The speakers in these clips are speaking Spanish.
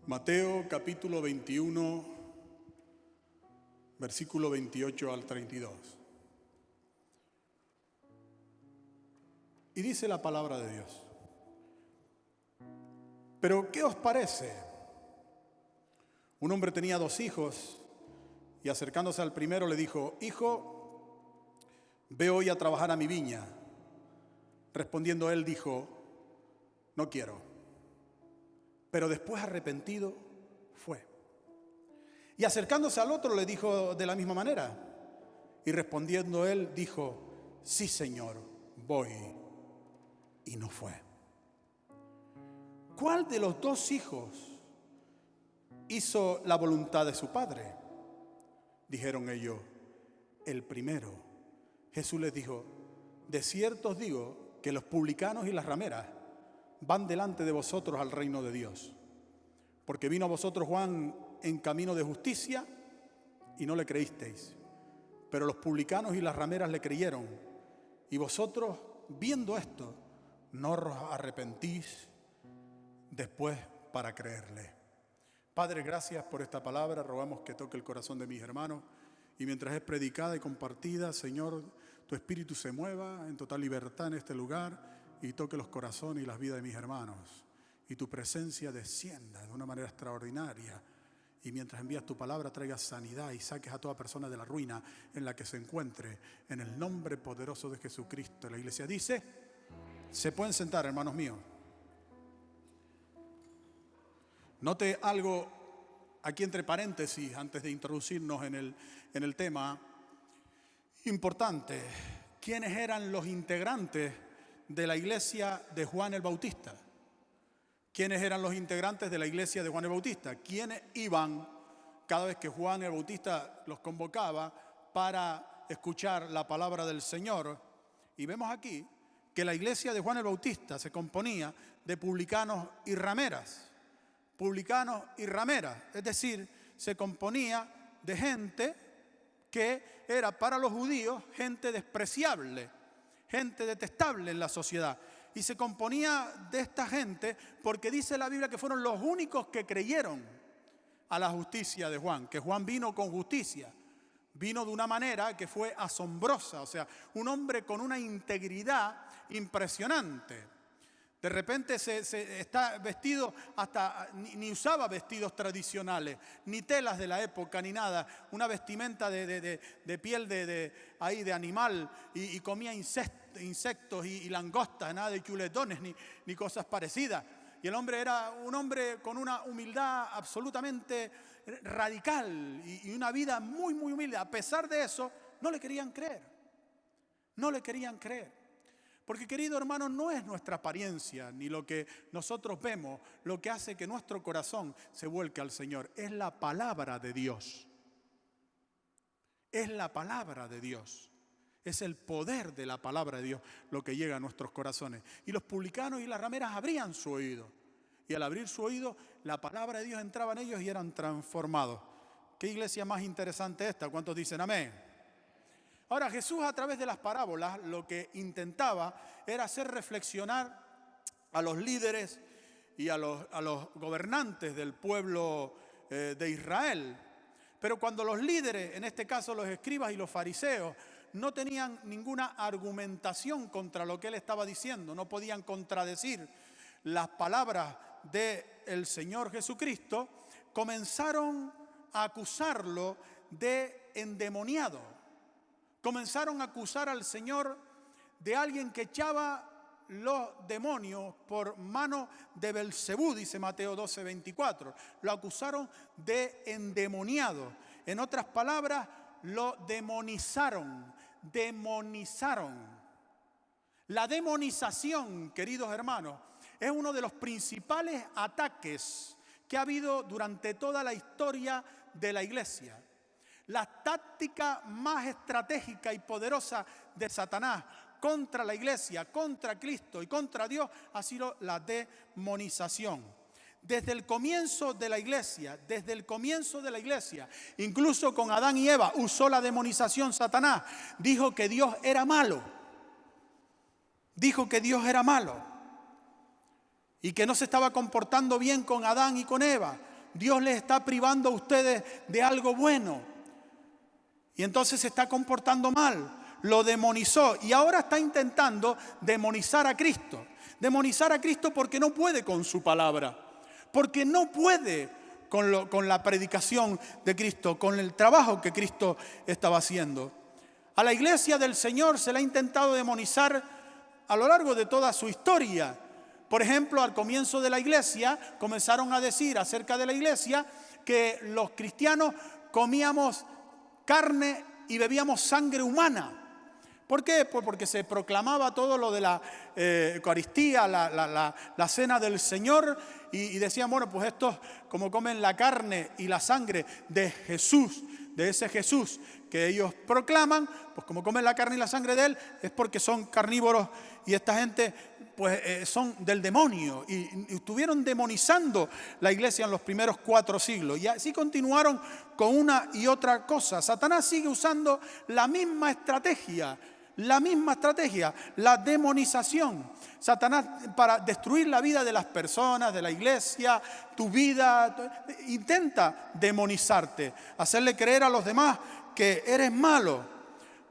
Mateo capítulo 21, versículo 28 al 32. Y dice la palabra de Dios: ¿pero qué os parece? Un hombre tenía 2 hijos y acercándose al primero le dijo: Hijo, ve hoy a trabajar a mi viña. Respondiendo él dijo: no quiero. Pero después, arrepentido, fue. Y acercándose al otro le dijo de la misma manera. Y respondiendo él dijo: sí, Señor, voy. Y no fue. ¿Cuál de los 2 hijos hizo la voluntad de su padre? Dijeron ellos: el primero. Jesús les dijo: de cierto os digo que los publicanos y las rameras van delante de vosotros al reino de Dios. Porque vino a vosotros Juan en camino de justicia y no le creísteis, pero los publicanos y las rameras le creyeron. Y vosotros, viendo esto, no os arrepentís después para creerle. Padre, gracias por esta palabra. Rogamos que toque el corazón de mis hermanos, y mientras es predicada y compartida, Señor, tu Espíritu se mueva en total libertad en este lugar y toque los corazones y las vidas de mis hermanos, y tu presencia descienda de una manera extraordinaria. Y mientras envías tu palabra, traigas sanidad y saques a toda persona de la ruina en la que se encuentre, en el nombre poderoso de Jesucristo. La iglesia dice: se pueden sentar, hermanos míos. Note algo aquí entre paréntesis antes de introducirnos en el tema importante. ¿Quiénes eran los integrantes de la iglesia de Juan el Bautista? ¿Quiénes eran los integrantes de la iglesia de Juan el Bautista? ¿Quiénes iban cada vez que Juan el Bautista los convocaba para escuchar la palabra del Señor? Y vemos aquí que la iglesia de Juan el Bautista se componía de publicanos y rameras. Publicanos y rameras, es decir, se componía de gente que era para los judíos gente despreciable, gente detestable en la sociedad. Y se componía de esta gente porque dice la Biblia que fueron los únicos que creyeron a la justicia de Juan, que Juan vino con justicia, vino de una manera que fue asombrosa, o sea, un hombre con una integridad impresionante. De repente se está vestido, hasta ni usaba vestidos tradicionales, ni telas de la época, ni nada. Una vestimenta de piel de animal, y comía insectos y langostas, nada de chuletones ni cosas parecidas. Y el hombre era un hombre con una humildad absolutamente radical y una vida muy, muy humilde. A pesar de eso, no le querían creer. No le querían creer. Porque, querido hermano, no es nuestra apariencia ni lo que nosotros vemos lo que hace que nuestro corazón se vuelque al Señor. Es la palabra de Dios. Es la palabra de Dios. Es el poder de la palabra de Dios lo que llega a nuestros corazones. Y los publicanos y las rameras abrían su oído. Y al abrir su oído, la palabra de Dios entraba en ellos y eran transformados. ¿Qué iglesia más interesante esta? ¿Cuántos dicen amén? Ahora, Jesús, a través de las parábolas, lo que intentaba era hacer reflexionar a los líderes y a los gobernantes del pueblo de Israel. Pero cuando los líderes, en este caso los escribas y los fariseos, no tenían ninguna argumentación contra lo que él estaba diciendo, no podían contradecir las palabras del Señor Jesucristo, comenzaron a acusarlo de endemoniado. Comenzaron a acusar al Señor de alguien que echaba los demonios por mano de Belcebú, dice Mateo 12:24. Lo acusaron de endemoniado. En otras palabras, lo demonizaron. La demonización, queridos hermanos, es uno de los principales ataques que ha habido durante toda la historia de la iglesia. La táctica más estratégica y poderosa de Satanás contra la iglesia, contra Cristo y contra Dios ha sido la demonización. Desde el comienzo de la iglesia, incluso con Adán y Eva, usó la demonización Satanás. Dijo que Dios era malo. Y que no se estaba comportando bien con Adán y con Eva. Dios les está privando a ustedes de algo bueno. Y entonces se está comportando mal. Lo demonizó y ahora está intentando demonizar a Cristo. Demonizar a Cristo porque no puede con su palabra. Porque no puede con la predicación de Cristo, con el trabajo que Cristo estaba haciendo. A la iglesia del Señor se le ha intentado demonizar a lo largo de toda su historia. Por ejemplo, al comienzo de la iglesia comenzaron a decir acerca de la iglesia que los cristianos comíamos carne y bebíamos sangre humana. ¿Por qué? Pues porque se proclamaba todo lo de la Eucaristía, la cena del Señor, y decían, bueno, pues estos como comen la carne y la sangre de Jesús, de ese Jesús que ellos proclaman, pues como comen la carne y la sangre de Él, es porque son carnívoros y esta gente pues son del demonio. Y estuvieron demonizando la iglesia en los primeros 4 siglos. Y así continuaron con una y otra cosa. Satanás sigue usando la misma estrategia, la demonización. Satanás, para destruir la vida de las personas, de la iglesia, tu vida, intenta demonizarte, hacerle creer a los demás que eres malo.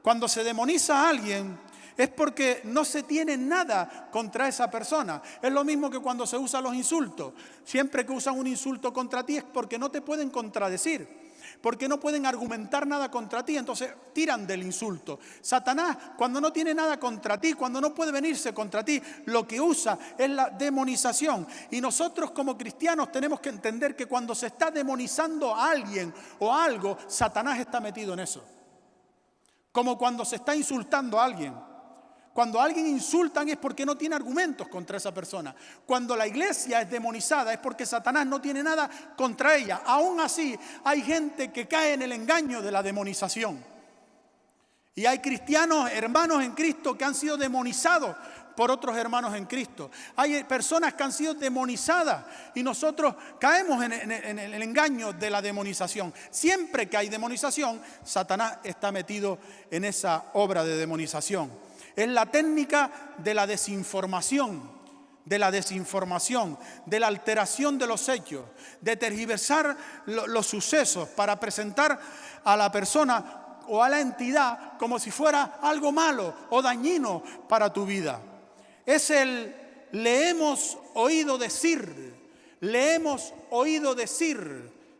Cuando se demoniza a alguien es porque no se tiene nada contra esa persona. Es lo mismo que cuando se usan los insultos. Siempre que usan un insulto contra ti es porque no te pueden contradecir, porque no pueden argumentar nada contra ti, entonces tiran del insulto. Satanás, cuando no tiene nada contra ti, cuando no puede venirse contra ti, lo que usa es la demonización. Y nosotros como cristianos tenemos que entender que cuando se está demonizando a alguien o a algo, Satanás está metido en eso. Como cuando se está insultando a alguien. Cuando a alguien insultan es porque no tiene argumentos contra esa persona. Cuando la iglesia es demonizada es porque Satanás no tiene nada contra ella. Aún así, hay gente que cae en el engaño de la demonización. Y hay cristianos, hermanos en Cristo, que han sido demonizados por otros hermanos en Cristo. Hay personas que han sido demonizadas y nosotros caemos en el engaño de la demonización. Siempre que hay demonización, Satanás está metido en esa obra de demonización. Es la técnica de la desinformación, de la alteración de los hechos, de tergiversar los sucesos para presentar a la persona o a la entidad como si fuera algo malo o dañino para tu vida. Es el le hemos oído decir,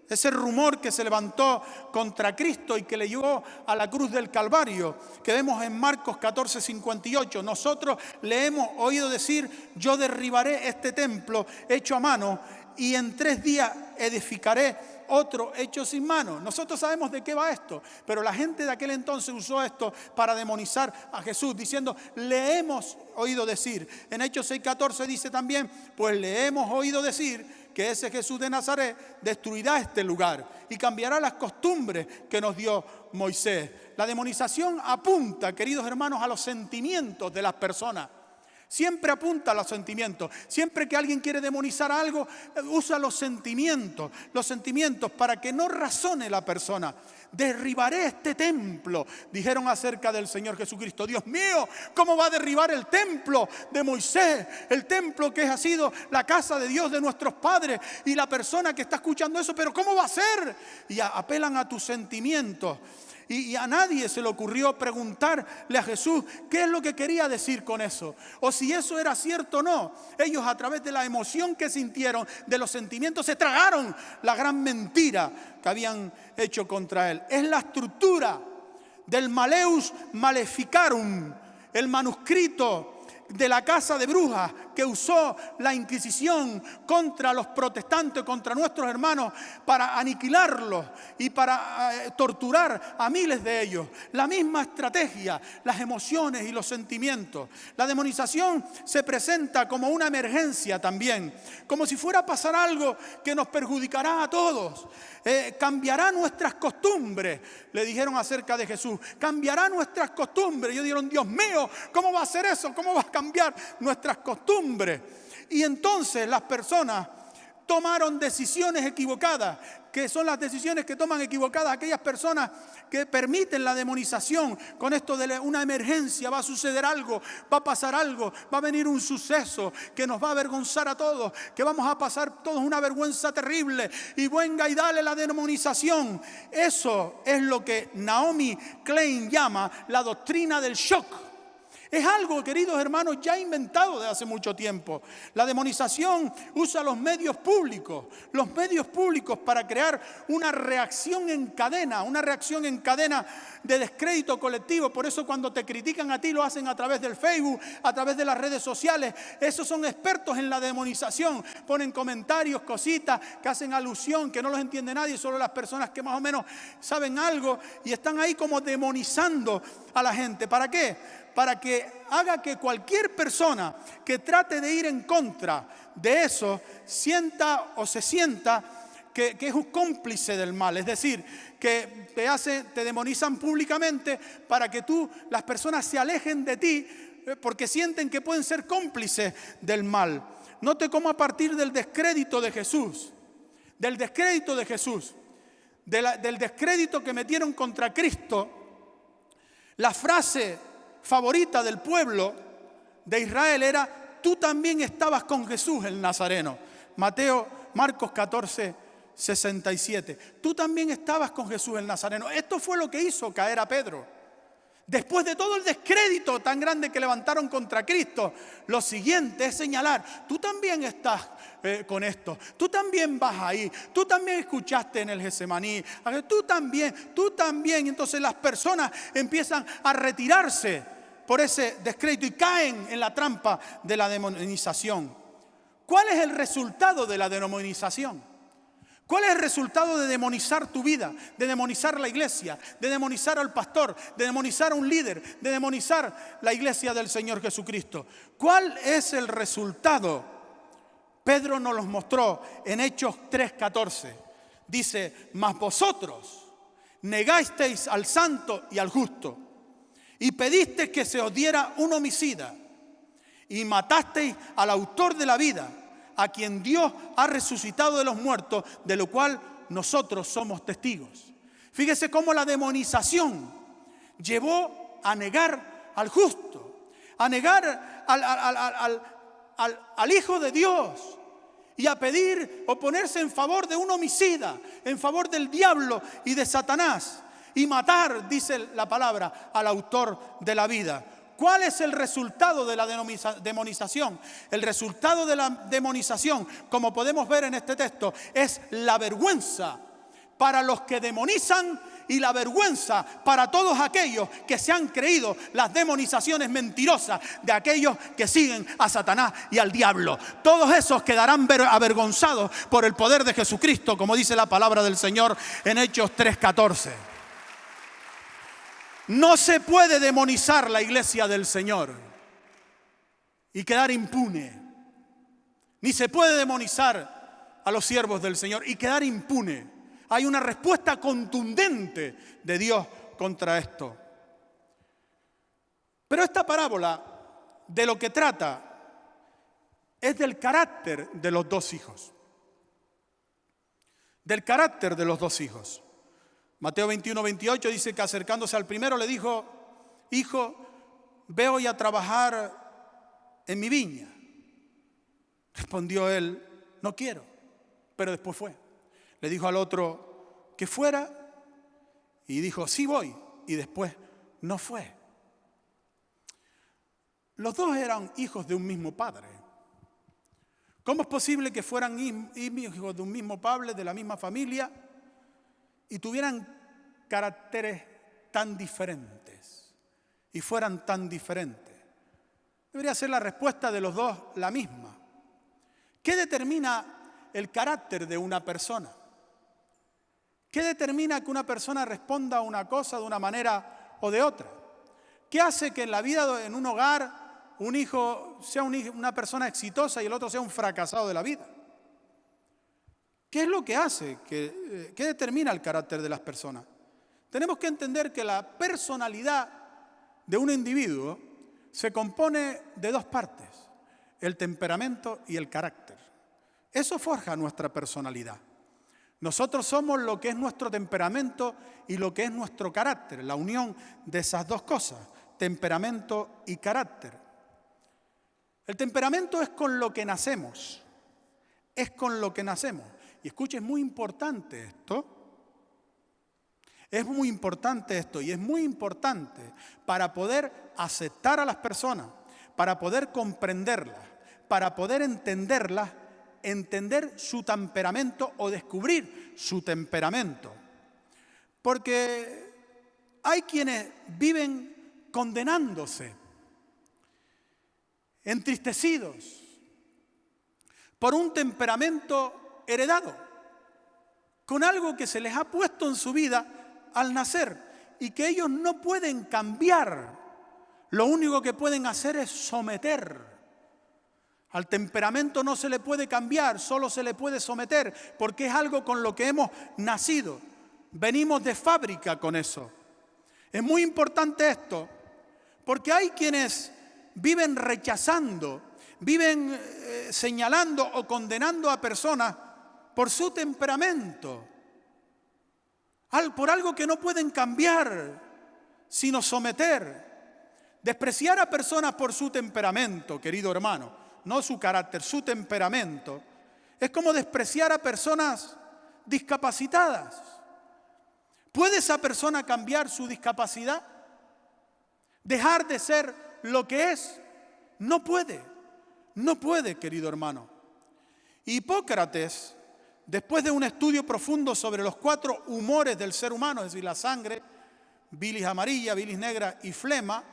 ese rumor que se levantó contra Cristo y que le llevó a la cruz del Calvario, que vemos en Marcos 14:58. Nosotros le hemos oído decir, yo derribaré este templo hecho a mano y en 3 días edificaré otro hecho sin mano. Nosotros sabemos de qué va esto, pero la gente de aquel entonces usó esto para demonizar a Jesús, diciendo, le hemos oído decir. En Hechos 6:14 dice también, pues le hemos oído decir que ese Jesús de Nazaret destruirá este lugar y cambiará las costumbres que nos dio Moisés. La demonización apunta, queridos hermanos, a los sentimientos de las personas. Siempre apunta a los sentimientos. Siempre que alguien quiere demonizar algo, usa los sentimientos para que no razone la persona. Derribaré este templo, dijeron acerca del Señor Jesucristo. Dios mío, ¿cómo va a derribar el templo de Moisés? El templo que ha sido la casa de Dios de nuestros padres. Y la persona que está escuchando eso, ¿pero cómo va a ser? Y apelan a tus sentimientos. Y a nadie se le ocurrió preguntarle a Jesús qué es lo que quería decir con eso, o si eso era cierto o no. Ellos, a través de la emoción que sintieron, de los sentimientos, se tragaron la gran mentira que habían hecho contra él. Es la estructura del Maleus Maleficarum, el manuscrito de la casa de brujas que usó la Inquisición contra los protestantes, contra nuestros hermanos, para aniquilarlos y para torturar a miles de ellos. La misma estrategia, las emociones y los sentimientos. La demonización se presenta como una emergencia también, como si fuera a pasar algo que nos perjudicará a todos. Cambiará nuestras costumbres, le dijeron acerca de Jesús. Cambiará nuestras costumbres. Ellos dijeron, Dios mío, ¿cómo va a hacer eso? ¿Cómo va a cambiar nuestras costumbres? Y entonces las personas tomaron decisiones equivocadas, que son las decisiones que toman equivocadas aquellas personas que permiten la demonización. Con esto de una emergencia, va a suceder algo, va a pasar algo, va a venir un suceso que nos va a avergonzar a todos, que vamos a pasar todos una vergüenza terrible, y venga y dale la demonización. Eso es lo que Naomi Klein llama la doctrina del shock. Es algo, queridos hermanos, ya inventado de hace mucho tiempo. La demonización usa los medios públicos para crear una reacción en cadena de descrédito colectivo. Por eso cuando te critican a ti lo hacen a través del Facebook, a través de las redes sociales. Esos son expertos en la demonización. Ponen comentarios, cositas que hacen alusión, que no los entiende nadie, solo las personas que más o menos saben algo, y están ahí como demonizando a la gente. ¿Para qué? Para que haga que cualquier persona que trate de ir en contra de eso sienta que es un cómplice del mal. Es decir, que te demonizan públicamente para que las personas se alejen de ti porque sienten que pueden ser cómplices del mal. Note cómo a partir del descrédito de Jesús, del descrédito que metieron contra Cristo, la frase favorita del pueblo de Israel era: tú también estabas con Jesús el Nazareno. Marcos 14, 67. Tú también estabas con Jesús el Nazareno. Esto fue lo que hizo caer a Pedro. Después de todo el descrédito tan grande que levantaron contra Cristo, lo siguiente es señalar: tú también estás con esto, tú también vas ahí, tú también escuchaste en el Getsemaní, tú también. Entonces las personas empiezan a retirarse por ese descrédito y caen en la trampa de la demonización. ¿Cuál es el resultado de la demonización? ¿Cuál es el resultado de demonizar tu vida, de demonizar la iglesia, de demonizar al pastor, de demonizar a un líder, de demonizar la iglesia del Señor Jesucristo? ¿Cuál es el resultado? Pedro nos los mostró en Hechos 3:14. Dice: mas vosotros negasteis al santo y al justo, y pedisteis que se os diera un homicida, y matasteis al autor de la vida, a quien Dios ha resucitado de los muertos, de lo cual nosotros somos testigos. Fíjese cómo la demonización llevó a negar al justo, a negar al Hijo de Dios, y a pedir o ponerse en favor de un homicida, en favor del diablo y de Satanás, y matar, dice la palabra, al autor de la vida. ¿Cuál es el resultado de la demonización? El resultado de la demonización, como podemos ver en este texto, es la vergüenza para los que demonizan y la vergüenza para todos aquellos que se han creído las demonizaciones mentirosas de aquellos que siguen a Satanás y al diablo. Todos esos quedarán avergonzados por el poder de Jesucristo, como dice la palabra del Señor en Hechos 3:14. No se puede demonizar la iglesia del Señor y quedar impune. Ni se puede demonizar a los siervos del Señor y quedar impune. Hay una respuesta contundente de Dios contra esto. Pero esta parábola de lo que trata es del carácter de los dos hijos. Del carácter de los dos hijos. Mateo 21:28 dice que acercándose al primero le dijo: hijo, ve hoy a trabajar en mi viña. Respondió él: no quiero. Pero después fue. Le dijo al otro que fuera y dijo: sí voy. Y después no fue. Los dos eran hijos de un mismo padre. ¿Cómo es posible que fueran hijos de un mismo padre, de la misma familia, y tuvieran caracteres tan diferentes y fueran tan diferentes? Debería ser la respuesta de los dos la misma. ¿Qué determina el carácter de una persona? ¿Qué determina que una persona responda a una cosa de una manera o de otra? ¿Qué hace que en la vida, en un hogar, un hijo sea una persona exitosa y el otro sea un fracasado de la vida? ¿Qué es lo que hace? ¿Qué determina el carácter de las personas? Tenemos que entender que la personalidad de un individuo se compone de dos partes: el temperamento y el carácter. Eso forja nuestra personalidad. Nosotros somos lo que es nuestro temperamento y lo que es nuestro carácter, la unión de esas dos cosas, temperamento y carácter. El temperamento es con lo que nacemos, es con lo que nacemos. Y escuche, es muy importante esto. Es muy importante esto y es muy importante para poder aceptar a las personas, para poder comprenderlas, para poder entenderlas, entender su temperamento o descubrir su temperamento. Porque hay quienes viven condenándose, entristecidos por un temperamento heredado, con algo que se les ha puesto en su vida al nacer y que ellos no pueden cambiar. Lo único que pueden hacer es someter. Al temperamento no se le puede cambiar, solo se le puede someter, porque es algo con lo que hemos nacido. Venimos de fábrica con eso. Es muy importante esto, porque hay quienes viven rechazando, viven señalando o condenando a personas por su temperamento, por algo que no pueden cambiar, sino someter. Despreciar a personas por su temperamento, querido hermano, no su carácter, su temperamento, es como despreciar a personas discapacitadas. ¿Puede esa persona cambiar su discapacidad? ¿Dejar de ser lo que es? No puede, querido hermano. Hipócrates, después de un estudio profundo sobre los 4 humores del ser humano, es decir, la sangre, bilis amarilla, bilis negra y flema,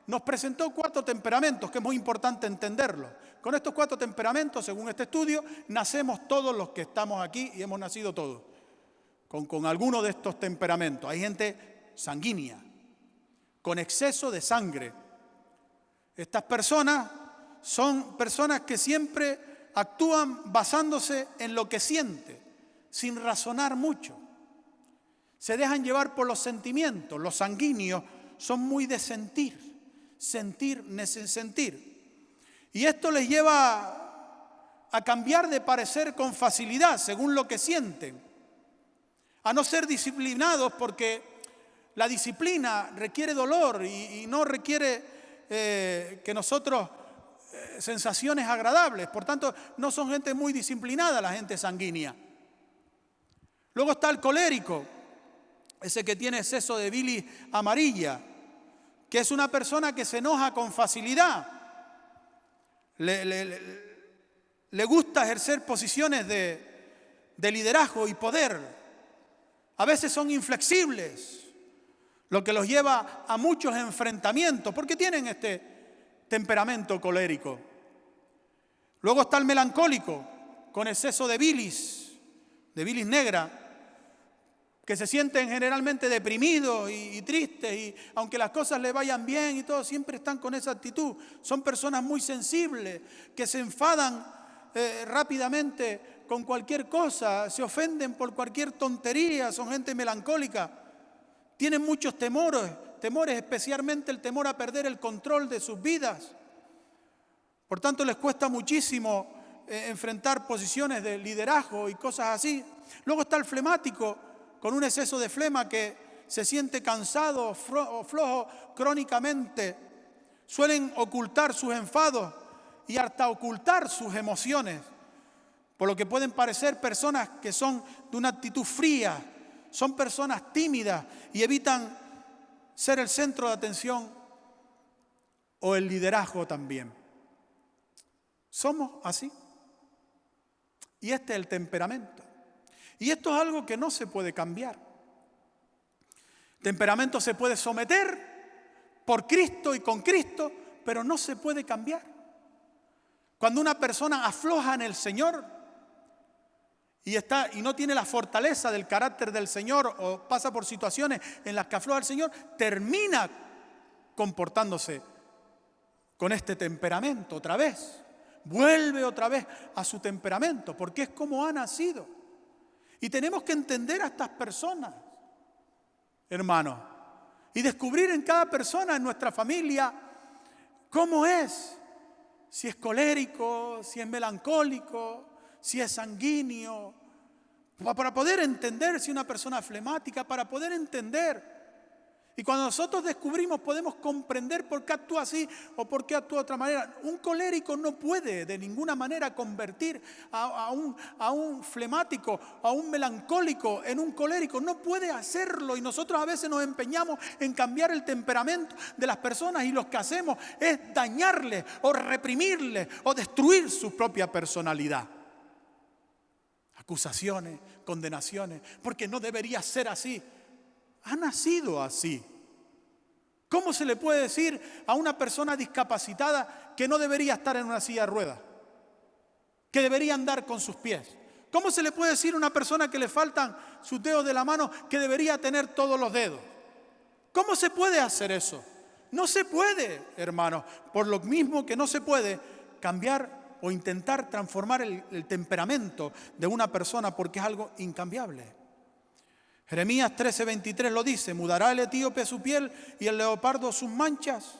nos presentó 4 temperamentos, que es muy importante entenderlo. Con estos 4 temperamentos, según este estudio, nacemos todos los que estamos aquí y hemos nacido todos con alguno de estos temperamentos. Hay gente sanguínea, con exceso de sangre. Estas personas son personas que siempre actúan basándose en lo que siente, sin razonar mucho. Se dejan llevar por los sentimientos. Los sanguíneos son muy de sentir. Sentir. Y esto les lleva a cambiar de parecer con facilidad, según lo que sienten. A no ser disciplinados, porque la disciplina requiere dolor y no requiere que nosotros sensaciones agradables. Por tanto, no son gente muy disciplinada la gente sanguínea. Luego está el colérico, ese que tiene exceso de bilis amarilla, que es una persona que se enoja con facilidad. Le gusta ejercer posiciones de liderazgo y poder. A veces son inflexibles, lo que los lleva a muchos enfrentamientos, porque tienen este temperamento colérico. Luego está el melancólico, con exceso de bilis negra, que se sienten generalmente deprimidos y tristes, y aunque las cosas les vayan bien y todo, siempre están con esa actitud. Son personas muy sensibles, que se enfadan rápidamente con cualquier cosa, se ofenden por cualquier tontería, son gente melancólica. Tienen muchos temores, especialmente el temor a perder el control de sus vidas. Por tanto, les cuesta muchísimo enfrentar posiciones de liderazgo y cosas así. Luego está el flemático, con un exceso de flema, que se siente cansado o flojo crónicamente. Suelen ocultar sus enfados y hasta ocultar sus emociones, por lo que pueden parecer personas que son de una actitud fría, son personas tímidas y evitan ser el centro de atención o el liderazgo también. Somos así. Y este es el temperamento. Y esto es algo que no se puede cambiar. Temperamento se puede someter por Cristo y con Cristo, pero no se puede cambiar. Cuando una persona afloja en el Señor y no tiene la fortaleza del carácter del Señor, o pasa por situaciones en las que afloja el Señor, termina comportándose con este temperamento otra vez. Vuelve otra vez a su temperamento, porque es como ha nacido. Y tenemos que entender a estas personas, hermanos, y descubrir en cada persona, en nuestra familia, cómo es. Si es colérico, si es melancólico, si es sanguíneo, para poder entender si una persona es flemática, para poder entender. Y cuando nosotros descubrimos, podemos comprender por qué actúa así o por qué actúa de otra manera. Un colérico no puede de ninguna manera convertir a un flemático, a un melancólico en un colérico. No puede hacerlo, y nosotros a veces nos empeñamos en cambiar el temperamento de las personas, y lo que hacemos es dañarle o reprimirle o destruir su propia personalidad. Acusaciones, condenaciones, porque no debería ser así. Ha nacido así. ¿Cómo se le puede decir a una persona discapacitada que no debería estar en una silla de ruedas? Que debería andar con sus pies. ¿Cómo se le puede decir a una persona que le faltan sus dedos de la mano que debería tener todos los dedos? ¿Cómo se puede hacer eso? No se puede, hermanos. Por lo mismo que no se puede cambiar o intentar transformar el temperamento de una persona, porque es algo incambiable. Jeremías 13:23 lo dice: mudará el etíope su piel y el leopardo sus manchas.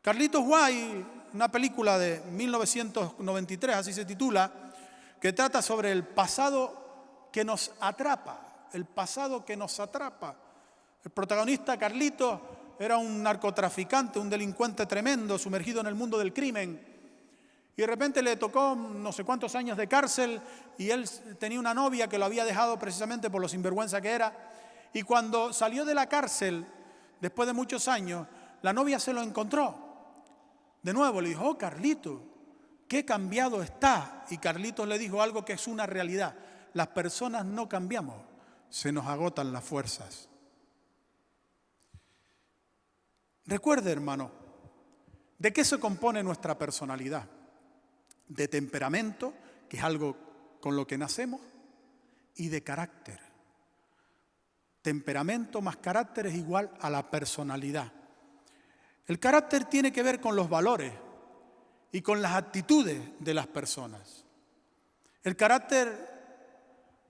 Carlitos Way, una película de 1993, así se titula, que trata sobre el pasado que nos atrapa, el pasado que nos atrapa. El protagonista, Carlitos, era un narcotraficante, un delincuente tremendo, sumergido en el mundo del crimen. Y de repente le tocó no sé cuántos años de cárcel, y él tenía una novia que lo había dejado precisamente por lo sinvergüenza que era. Y cuando salió de la cárcel, después de muchos años, la novia se lo encontró. De nuevo le dijo: oh, Carlitos, qué cambiado está. Y Carlitos le dijo algo que es una realidad: las personas no cambiamos, se nos agotan las fuerzas. Recuerde, hermano, ¿de qué se compone nuestra personalidad? De temperamento, que es algo con lo que nacemos, y de carácter. Temperamento más carácter es igual a la personalidad. El carácter tiene que ver con los valores y con las actitudes de las personas. El carácter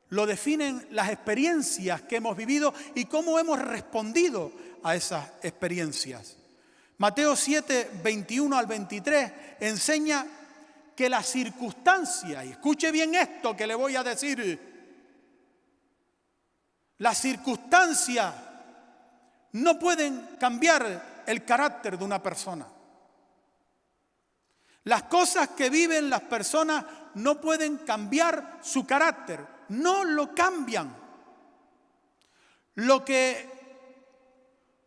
lo definen las experiencias que hemos vivido y cómo hemos respondido a esas experiencias. Mateo 7:21 al 23 enseña que la circunstancia, y escuche bien esto que le voy a decir, las circunstancias no pueden cambiar el carácter de una persona. Las cosas que viven las personas no pueden cambiar su carácter, no lo cambian. Lo que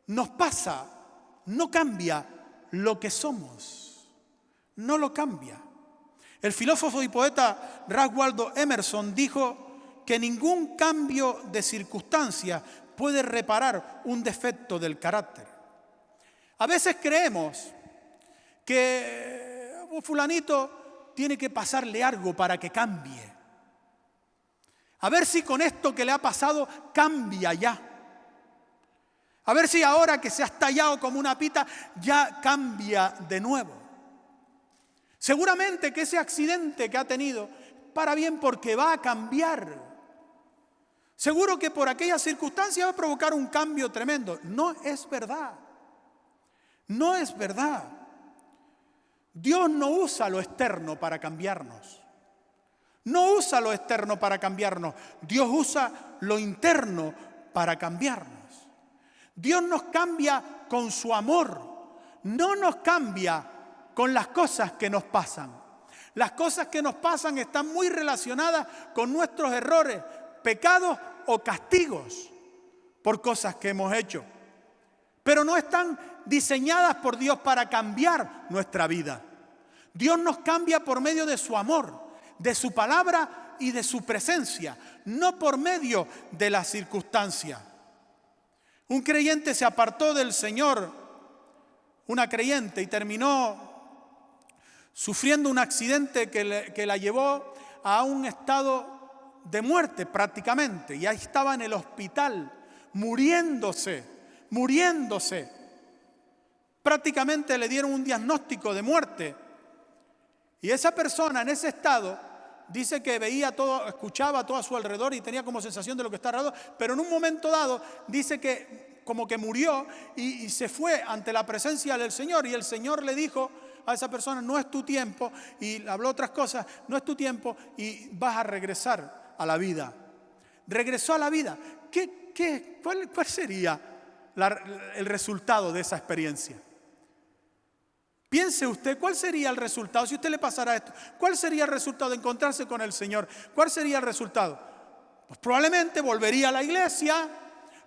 nos pasa no cambia lo que somos, no lo cambia. El filósofo y poeta Ralph Waldo Emerson dijo que ningún cambio de circunstancia puede reparar un defecto del carácter. A veces creemos que fulanito tiene que pasarle algo para que cambie. A ver si con esto que le ha pasado cambia ya. A ver si ahora que se ha estallado como una pita ya cambia de nuevo. Seguramente que ese accidente que ha tenido para bien, porque va a cambiar. Seguro que por aquella circunstancia va a provocar un cambio tremendo. No es verdad. No es verdad. Dios no usa lo externo para cambiarnos. No usa lo externo para cambiarnos. Dios usa lo interno para cambiarnos. Dios nos cambia con su amor. No nos cambia con las cosas que nos pasan. Las cosas que nos pasan están muy relacionadas con nuestros errores, pecados o castigos por cosas que hemos hecho. Pero no están diseñadas por Dios para cambiar nuestra vida. Dios nos cambia por medio de su amor, de su palabra y de su presencia, no por medio de la circunstancia. Un creyente se apartó del Señor, una creyente, y terminó sufriendo un accidente que la llevó a un estado de muerte prácticamente. Y ahí estaba en el hospital, muriéndose. Prácticamente le dieron un diagnóstico de muerte. Y esa persona en ese estado dice que veía todo, escuchaba todo a su alrededor y tenía como sensación de lo que está alrededor. Pero en un momento dado dice que como que murió y se fue ante la presencia del Señor. Y el Señor le dijo: a esa persona, no es tu tiempo, y le habló otras cosas, no es tu tiempo, y vas a regresar a la vida. Regresó a la vida. ¿Cuál sería el resultado de esa experiencia? Piense usted, ¿cuál sería el resultado? Si usted le pasara esto, ¿cuál sería el resultado de encontrarse con el Señor? ¿Cuál sería el resultado? Pues probablemente volvería a la iglesia,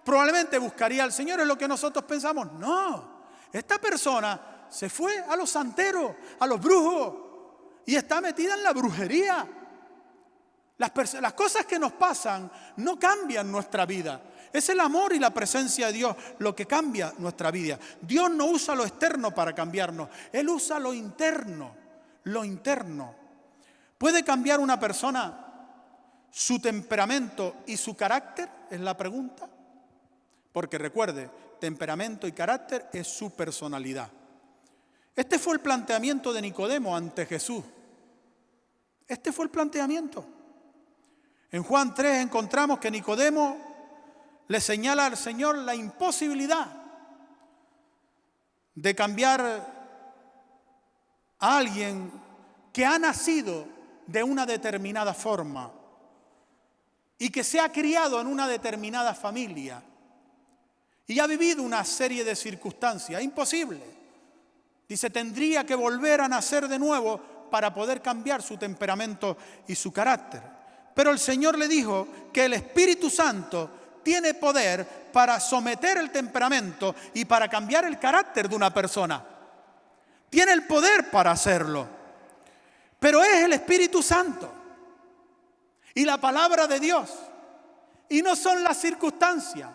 probablemente buscaría al Señor, es lo que nosotros pensamos. No, esta persona se fue a los santeros, a los brujos, y está metida en la brujería. Las cosas que nos pasan no cambian nuestra vida. Es el amor y la presencia de Dios lo que cambia nuestra vida. Dios no usa lo externo para cambiarnos. Él usa lo interno. Lo interno. ¿Puede cambiar una persona su temperamento y su carácter? Es la pregunta. Porque recuerde, temperamento y carácter es su personalidad. Este fue el planteamiento de Nicodemo ante Jesús. Este fue el planteamiento. En Juan 3 encontramos que Nicodemo le señala al Señor la imposibilidad de cambiar a alguien que ha nacido de una determinada forma y que se ha criado en una determinada familia y ha vivido una serie de circunstancias. Imposible. Dice, tendría que volver a nacer de nuevo para poder cambiar su temperamento y su carácter. Pero el Señor le dijo que el Espíritu Santo tiene poder para someter el temperamento y para cambiar el carácter de una persona. Tiene el poder para hacerlo. Pero es el Espíritu Santo y la palabra de Dios. Y no son las circunstancias.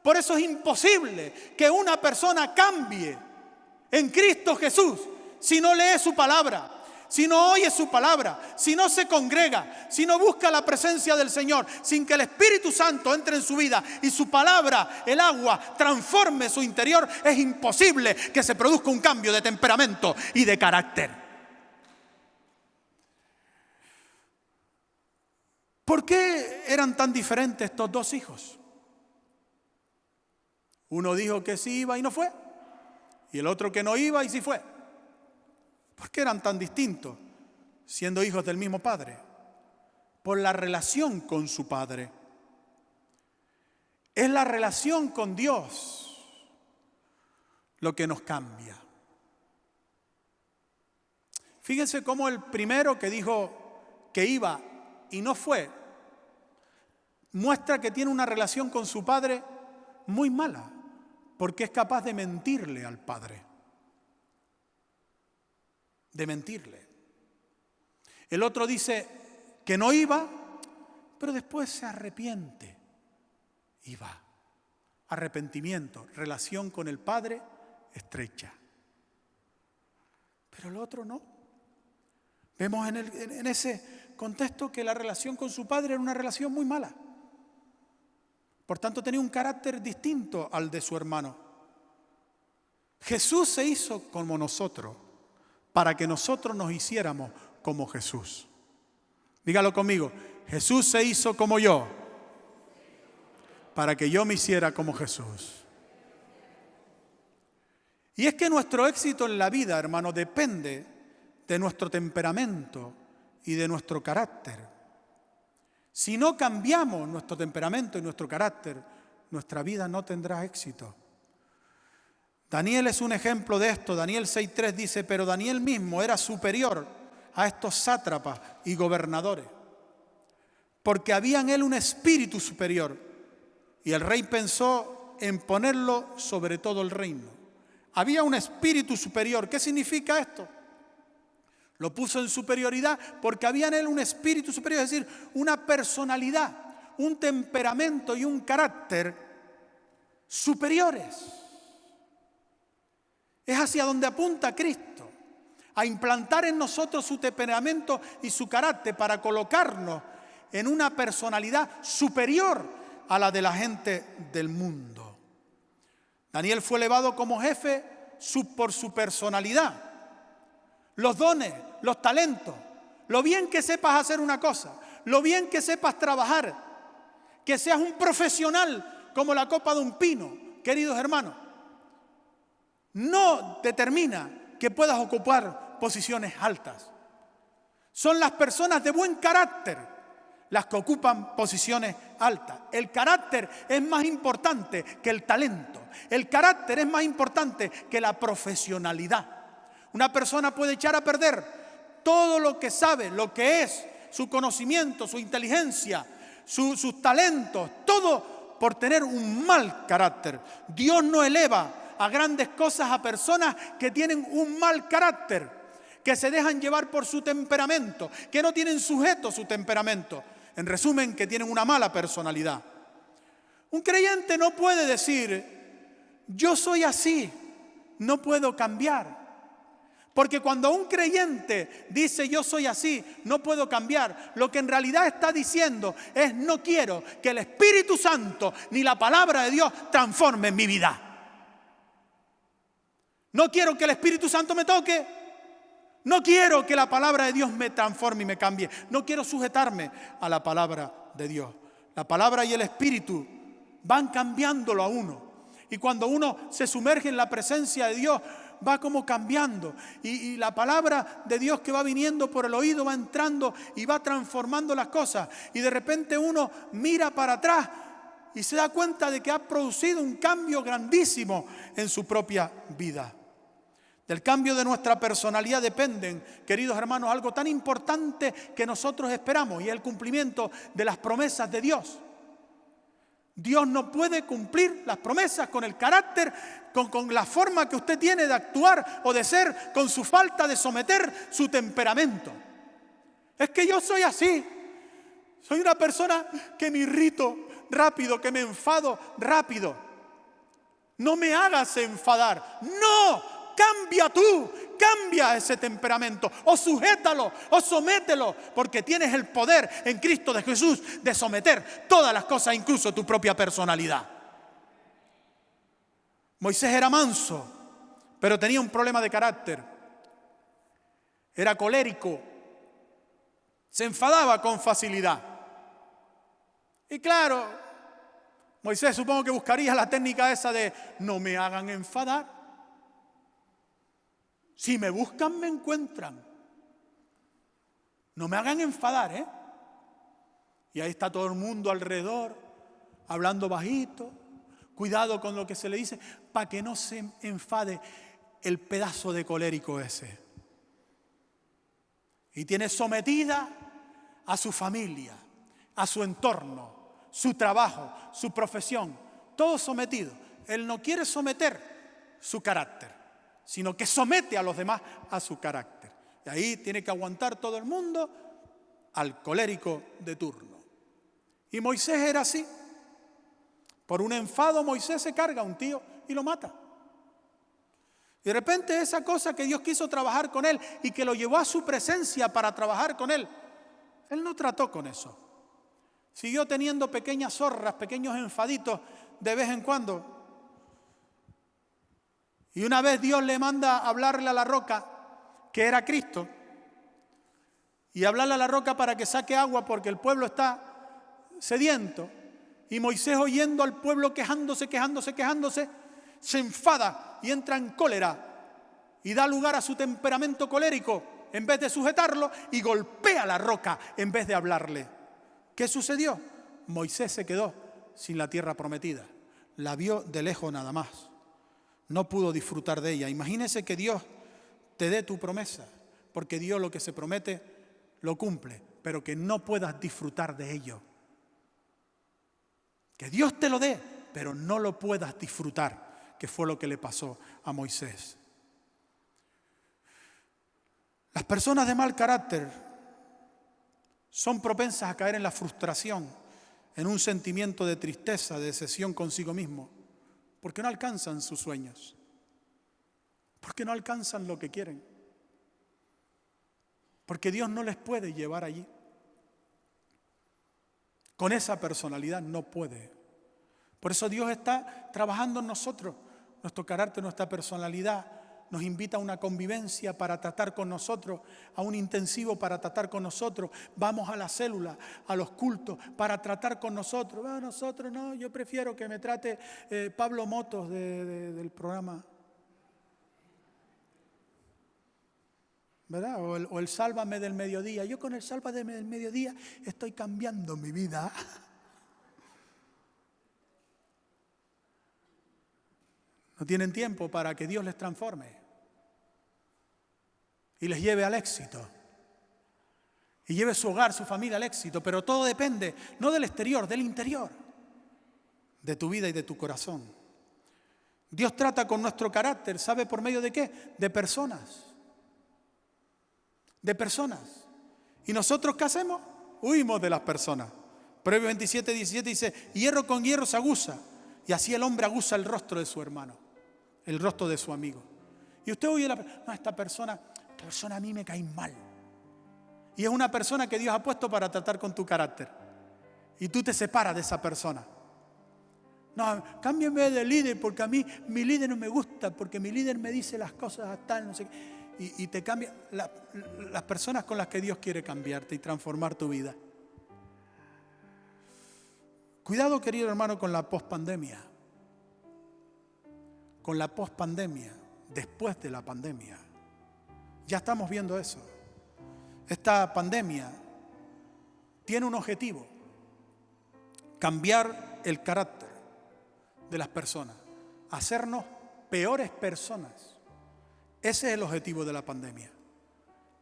Por eso es imposible que una persona cambie en Cristo Jesús si no lee su palabra, si no oye su palabra, si no se congrega, si no busca la presencia del Señor, sin que el Espíritu Santo entre en su vida y su palabra, el agua, transforme su interior, es imposible que se produzca un cambio de temperamento y de carácter. ¿Por qué eran tan diferentes estos dos hijos? Uno dijo que sí iba y no fue, y el otro que no iba y sí fue. ¿Por qué eran tan distintos, siendo hijos del mismo padre? Por la relación con su padre. Es la relación con Dios lo que nos cambia. Fíjense cómo el primero que dijo que iba y no fue, muestra que tiene una relación con su padre muy mala, porque es capaz de mentirle al padre. De mentirle. El otro dice que no iba, pero después se arrepiente. Iba. Arrepentimiento, relación con el Padre estrecha. Pero el otro no. Vemos en ese contexto que la relación con su padre era una relación muy mala. Por tanto, tenía un carácter distinto al de su hermano. Jesús se hizo como nosotros, para que nosotros nos hiciéramos como Jesús. Dígalo conmigo, Jesús se hizo como yo, para que yo me hiciera como Jesús. Y es que nuestro éxito en la vida, hermano, depende de nuestro temperamento y de nuestro carácter. Si no cambiamos nuestro temperamento y nuestro carácter, nuestra vida no tendrá éxito. Daniel es un ejemplo de esto. Daniel 6:3 dice, pero Daniel mismo era superior a estos sátrapas y gobernadores, porque había en él un espíritu superior, y el rey pensó en ponerlo sobre todo el reino. Había un espíritu superior. ¿Qué significa esto? Lo puso en superioridad porque había en él un espíritu superior, es decir, una personalidad, un temperamento y un carácter superiores. Es hacia donde apunta Cristo, a implantar en nosotros su temperamento y su carácter para colocarnos en una personalidad superior a la de la gente del mundo. Daniel fue elevado como jefe por su personalidad, los dones, los talentos, lo bien que sepas hacer una cosa, lo bien que sepas trabajar, que seas un profesional como la copa de un pino, queridos hermanos. No determina que puedas ocupar posiciones altas. Son las personas de buen carácter las que ocupan posiciones altas. El carácter es más importante que el talento. El carácter es más importante que la profesionalidad. Una persona puede echar a perder todo lo que sabe, lo que es, su conocimiento, su inteligencia, sus talentos, todo por tener un mal carácter. Dios no eleva a grandes cosas a personas que tienen un mal carácter, que se dejan llevar por su temperamento, que no tienen sujeto su temperamento. En resumen, que tienen una mala personalidad. Un creyente no puede decir, yo soy así, no puedo cambiar. Porque cuando un creyente dice yo soy así, no puedo cambiar, lo que en realidad está diciendo es no quiero que el Espíritu Santo ni la palabra de Dios transforme mi vida. No quiero que el Espíritu Santo me toque. No quiero que la palabra de Dios me transforme y me cambie. No quiero sujetarme a la palabra de Dios. La palabra y el Espíritu van cambiándolo a uno. Y cuando uno se sumerge en la presencia de Dios, va como cambiando. Y la palabra de Dios que va viniendo por el oído va entrando y va transformando las cosas. Y de repente uno mira para atrás y se da cuenta de que ha producido un cambio grandísimo en su propia vida. Del cambio de nuestra personalidad dependen, queridos hermanos, algo tan importante que nosotros esperamos, y es el cumplimiento de las promesas de Dios. Dios no puede cumplir las promesas con el carácter, con la forma que usted tiene de actuar o de ser, con su falta de someter su temperamento. Es que yo soy así. Soy una persona que me irrito rápido, que me enfado rápido. No me hagas enfadar. ¡No! Cambia tú, cambia ese temperamento, o sujétalo, o somételo, porque tienes el poder en Cristo de Jesús de someter todas las cosas, incluso tu propia personalidad. Moisés era manso, pero tenía un problema de carácter. Era colérico, se enfadaba con facilidad. Y claro, Moisés supongo que buscaría la técnica esa de no me hagan enfadar. Si me buscan, me encuentran. No me hagan enfadar, ¿eh? Y ahí está todo el mundo alrededor, hablando bajito. Cuidado con lo que se le dice, para que no se enfade el pedazo de colérico ese. Y tiene sometida a su familia, a su entorno, su trabajo, su profesión, todo sometido. Él no quiere someter su carácter, sino que somete a los demás a su carácter. Y ahí tiene que aguantar todo el mundo al colérico de turno. Y Moisés era así. Por un enfado Moisés se carga a un tío y lo mata. Y de repente esa cosa que Dios quiso trabajar con él y que lo llevó a su presencia para trabajar con él, él no trató con eso. Siguió teniendo pequeñas zorras, pequeños enfaditos de vez en cuando. Y una vez Dios le manda hablarle a la roca, que era Cristo, y hablarle a la roca para que saque agua porque el pueblo está sediento. Y Moisés, oyendo al pueblo quejándose, se enfada y entra en cólera y da lugar a su temperamento colérico en vez de sujetarlo, y golpea la roca en vez de hablarle. ¿Qué sucedió? Moisés se quedó sin la tierra prometida. La vio de lejos nada más. No pudo disfrutar de ella. Imagínese que Dios te dé tu promesa, porque Dios lo que se promete lo cumple, pero que no puedas disfrutar de ello. Que Dios te lo dé, pero no lo puedas disfrutar, que fue lo que le pasó a Moisés. Las personas de mal carácter son propensas a caer en la frustración, en un sentimiento de tristeza, de decepción consigo mismo, porque no alcanzan sus sueños, porque no alcanzan lo que quieren, porque Dios no les puede llevar allí. Con esa personalidad no puede. Por eso Dios está trabajando en nosotros, nuestro carácter, nuestra personalidad. Nos invita a una convivencia para tratar con nosotros, a un intensivo para tratar con nosotros. Vamos a la célula, a los cultos, para tratar con nosotros. Nosotros no, yo prefiero que me trate Pablo Motos del programa. ¿verdad? O el sálvame del mediodía. Yo con el sálvame del mediodía estoy cambiando mi vida. No tienen tiempo para que Dios les transforme y les lleve al éxito. Y lleve su hogar, su familia al éxito. Pero todo depende, no del exterior, del interior. De tu vida y de tu corazón. Dios trata con nuestro carácter, ¿sabe por medio de qué? De personas. De personas. ¿Y nosotros qué hacemos? Huimos de las personas. Proverbios 27, 17 dice, hierro con hierro se aguza. Y así el hombre aguza el rostro de su hermano, el rostro de su amigo. Y usted oye, no, esta persona a mí me cae mal. Y es una persona que Dios ha puesto para tratar con tu carácter. Y tú te separas de esa persona. No, cámbiame de líder porque a mí mi líder no me gusta, porque mi líder me dice las cosas tal, no sé qué. Y te cambia las personas con las que Dios quiere cambiarte y transformar tu vida. Cuidado, querido hermano, con la pospandemia. Con la pospandemia, después de la pandemia. Ya estamos viendo eso. Esta pandemia tiene un objetivo: cambiar el carácter de las personas, hacernos peores personas. Ese es el objetivo de la pandemia,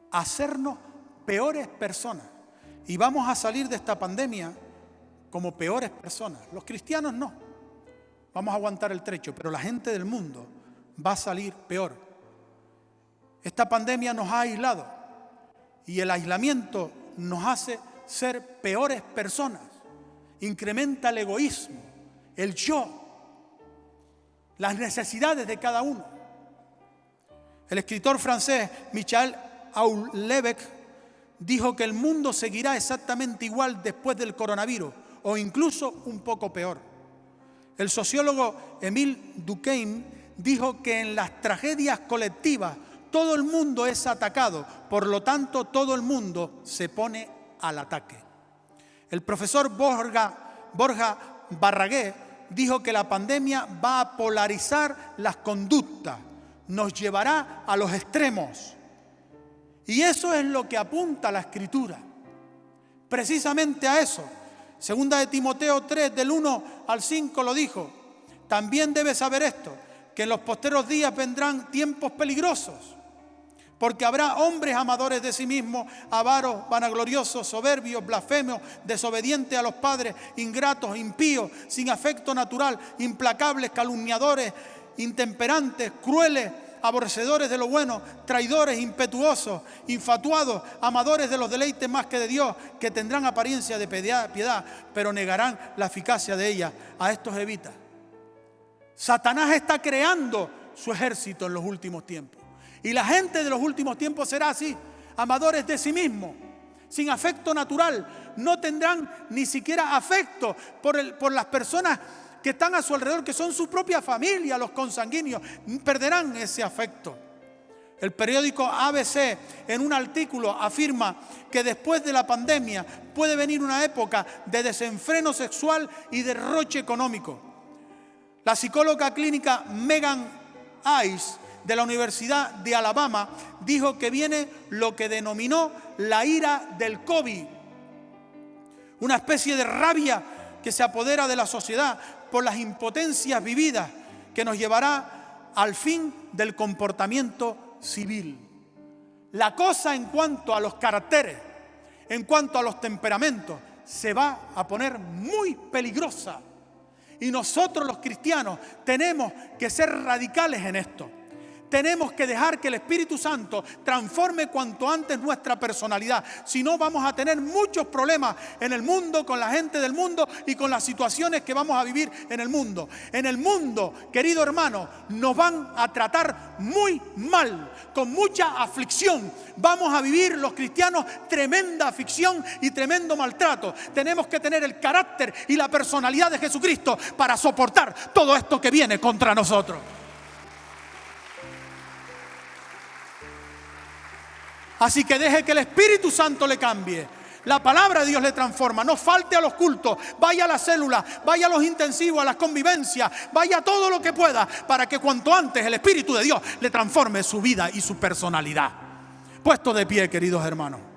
hacernos peores personas. Y vamos a salir de esta pandemia como peores personas. Los cristianos no, vamos a aguantar el trecho, pero la gente del mundo va a salir peor. Esta pandemia nos ha aislado y el aislamiento nos hace ser peores personas. Incrementa el egoísmo, el yo, las necesidades de cada uno. El escritor francés Michel Houellebecq dijo que el mundo seguirá exactamente igual después del coronavirus, o incluso un poco peor. El sociólogo Émile Durkheim dijo que en las tragedias colectivas todo el mundo es atacado, por lo tanto todo el mundo se pone al ataque. El profesor Borja Barraguer dijo que la pandemia va a polarizar las conductas, nos llevará a los extremos. Y eso es lo que apunta la Escritura, precisamente a eso. Segunda de Timoteo 3, del 1 al 5 lo dijo. También debes saber esto, que en los posteros días vendrán tiempos peligrosos, porque habrá hombres amadores de sí mismos, avaros, vanagloriosos, soberbios, blasfemos, desobedientes a los padres, ingratos, impíos, sin afecto natural, implacables, calumniadores, intemperantes, crueles, aborrecedores de lo bueno, traidores, impetuosos, infatuados, amadores de los deleites más que de Dios, que tendrán apariencia de piedad, pero negarán la eficacia de ella. A estos evita. Satanás está creando su ejército en los últimos tiempos. Y la gente de los últimos tiempos será así, amadores de sí mismos, sin afecto natural. No tendrán ni siquiera afecto por las personas que están a su alrededor, que son su propia familia, los consanguíneos. Perderán ese afecto. El periódico ABC, en un artículo, afirma que después de la pandemia puede venir una época de desenfreno sexual y derroche económico. La psicóloga clínica Megan Ice, de la Universidad de Alabama, dijo que viene lo que denominó la ira del COVID, una especie de rabia que se apodera de la sociedad por las impotencias vividas, que nos llevará al fin del comportamiento civil. La cosa en cuanto a los caracteres, en cuanto a los temperamentos, se va a poner muy peligrosa. Y nosotros los cristianos tenemos que ser radicales en esto. Tenemos que dejar que el Espíritu Santo transforme cuanto antes nuestra personalidad. Si no, vamos a tener muchos problemas en el mundo, con la gente del mundo y con las situaciones que vamos a vivir en el mundo. En el mundo, querido hermano, nos van a tratar muy mal, con mucha aflicción. Vamos a vivir los cristianos tremenda aflicción y tremendo maltrato. Tenemos que tener el carácter y la personalidad de Jesucristo para soportar todo esto que viene contra nosotros. Así que deje que el Espíritu Santo le cambie. La palabra de Dios le transforma. No falte a los cultos, vaya a la célula, vaya a los intensivos, a las convivencias, vaya a todo lo que pueda, para que cuanto antes el Espíritu de Dios le transforme su vida y su personalidad. Puesto de pie, queridos hermanos.